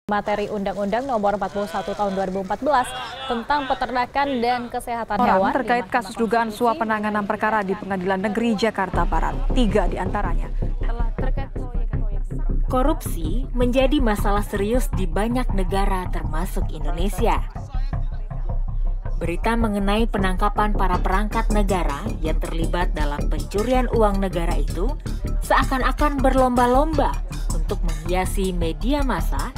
Materi Undang-Undang Nomor 41 Tahun 2014 tentang peternakan dan kesehatan hewan terkait kasus dugaan suap penanganan perkara di Pengadilan Negeri Jakarta Barat. 3 diantaranya telah terkait proyek-proyek. Korupsi menjadi masalah serius di banyak negara termasuk Indonesia. Berita mengenai penangkapan para perangkat negara yang terlibat dalam pencurian uang negara itu seakan-akan berlomba-lomba untuk menghiasi media massa,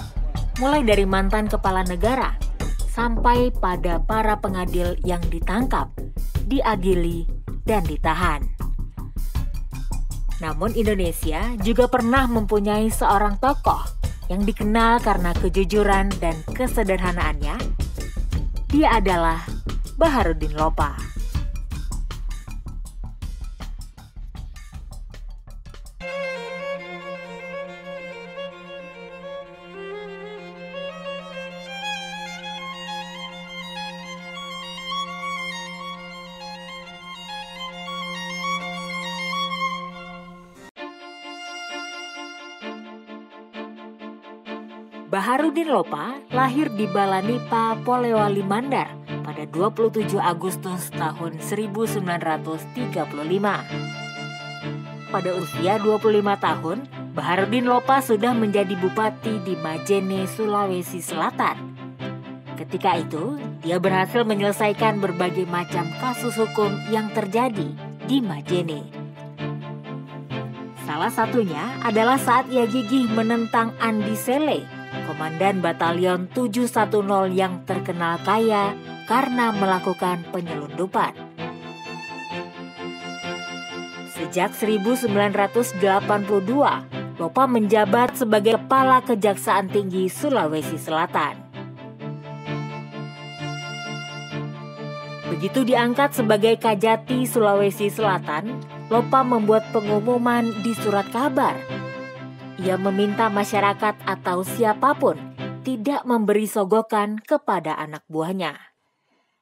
mulai dari mantan kepala negara sampai pada para pengadil yang ditangkap, diadili, dan ditahan. Namun Indonesia juga pernah mempunyai seorang tokoh yang dikenal karena kejujuran dan kesederhanaannya. Dia adalah Baharudin Lopa. Baharudin Lopa lahir di Balanipa, Polewali Mandar pada 27 Agustus tahun 1935. Pada usia 25 tahun, Baharudin Lopa sudah menjadi bupati di Majene, Sulawesi Selatan. Ketika itu, dia berhasil menyelesaikan berbagai macam kasus hukum yang terjadi di Majene. Salah satunya adalah saat ia gigih menentang Andi Sele, Komandan Batalion 710 yang terkenal kaya karena melakukan penyelundupan. Sejak 1982, Lopa menjabat sebagai Kepala Kejaksaan Tinggi Sulawesi Selatan. Begitu diangkat sebagai Kajati Sulawesi Selatan, Lopa membuat pengumuman di surat kabar. Ia meminta masyarakat atau siapapun tidak memberi sogokan kepada anak buahnya.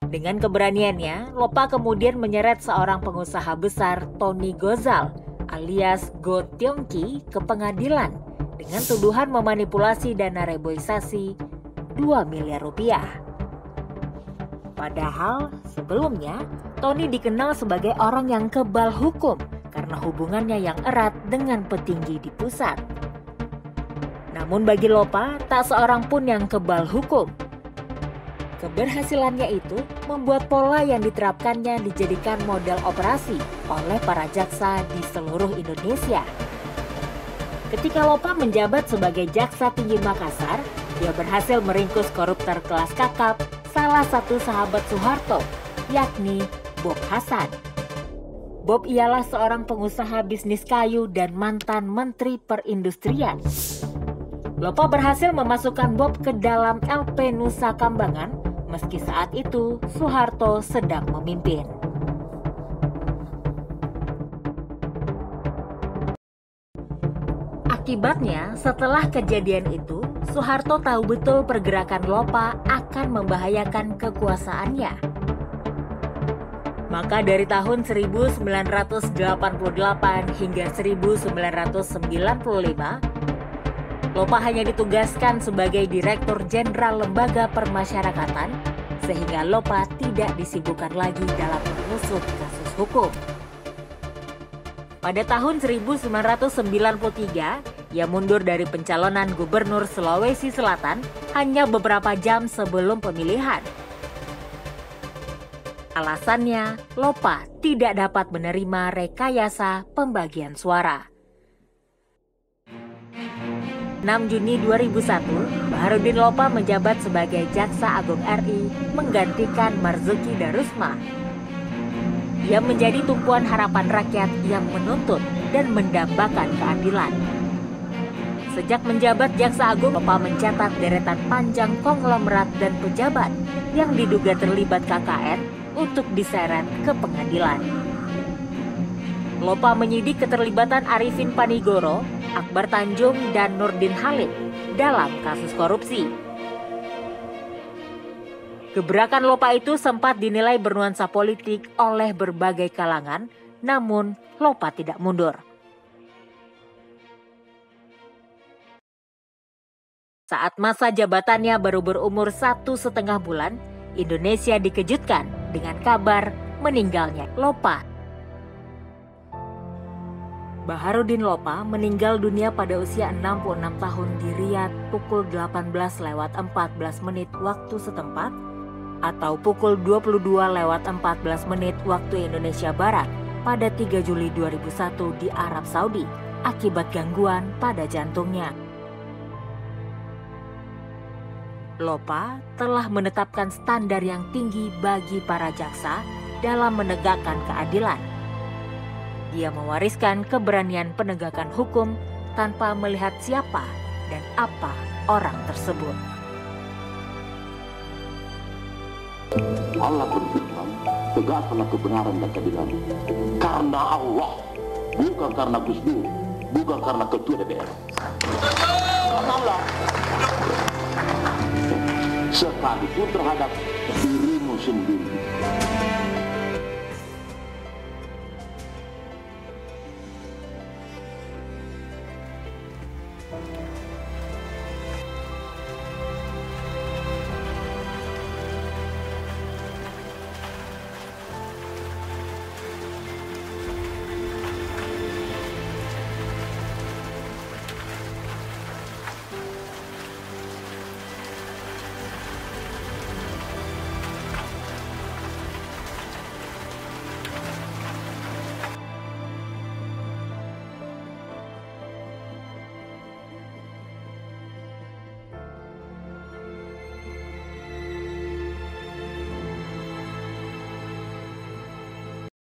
Dengan keberaniannya, Lopa kemudian menyeret seorang pengusaha besar, Tony Gozal alias Go Tiongki, ke pengadilan dengan tuduhan memanipulasi dana reboisasi 2 miliar rupiah. Padahal sebelumnya, Tony dikenal sebagai orang yang kebal hukum karena hubungannya yang erat dengan petinggi di pusat. Namun bagi Lopa, tak seorang pun yang kebal hukum. Keberhasilannya itu membuat pola yang diterapkannya dijadikan model operasi oleh para jaksa di seluruh Indonesia. Ketika Lopa menjabat sebagai Jaksa Tinggi Makassar, dia berhasil meringkus koruptor kelas kakap, salah satu sahabat Soeharto, yakni Bob Hasan. Bob ialah seorang pengusaha bisnis kayu dan mantan Menteri Perindustrian. Lopa berhasil memasukkan Bob ke dalam LP Nusa Kambangan, meski saat itu Soeharto sedang memimpin. Akibatnya, setelah kejadian itu, Soeharto tahu betul pergerakan Lopa akan membahayakan kekuasaannya. Maka dari tahun 1988 hingga 1995, Lopa hanya ditugaskan sebagai Direktur Jenderal Lembaga Permasyarakatan, sehingga Lopa tidak disibukkan lagi dalam mengusut kasus hukum. Pada tahun 1993, ia mundur dari pencalonan Gubernur Sulawesi Selatan hanya beberapa jam sebelum pemilihan. Alasannya, Lopa tidak dapat menerima rekayasa pembagian suara. 6 Juni 2001, Baharudin Lopa menjabat sebagai Jaksa Agung RI menggantikan Marzuki Darusman. Ia menjadi tumpuan harapan rakyat yang menuntut dan mendambakan keadilan. Sejak menjabat Jaksa Agung, Lopa mencatat deretan panjang konglomerat dan pejabat yang diduga terlibat KKN untuk diseret ke pengadilan. Lopa menyidik keterlibatan Arifin Panigoro, Akbar Tanjung, dan Nurdin Halid dalam kasus korupsi. Gebrakan Lopa itu sempat dinilai bernuansa politik oleh berbagai kalangan, namun Lopa tidak mundur. Saat masa jabatannya baru berumur 1,5 bulan, Indonesia dikejutkan dengan kabar meninggalnya Lopa. Baharudin Lopa meninggal dunia pada usia 66 tahun di Riyadh pukul 18:14 waktu setempat atau pukul 22:14 waktu Indonesia Barat pada 3 Juli 2001 di Arab Saudi akibat gangguan pada jantungnya. Lopa telah menetapkan standar yang tinggi bagi para jaksa dalam menegakkan keadilan. Dia mewariskan keberanian penegakan hukum tanpa melihat siapa dan apa orang tersebut. Allah berfirman, tegakkanlah kebenaran dan keadilan. Karena Allah, bukan karena Gus Dur, bukan karena ketua DPR. Karena Allah. Sekalipun terhadap dirimu sendiri.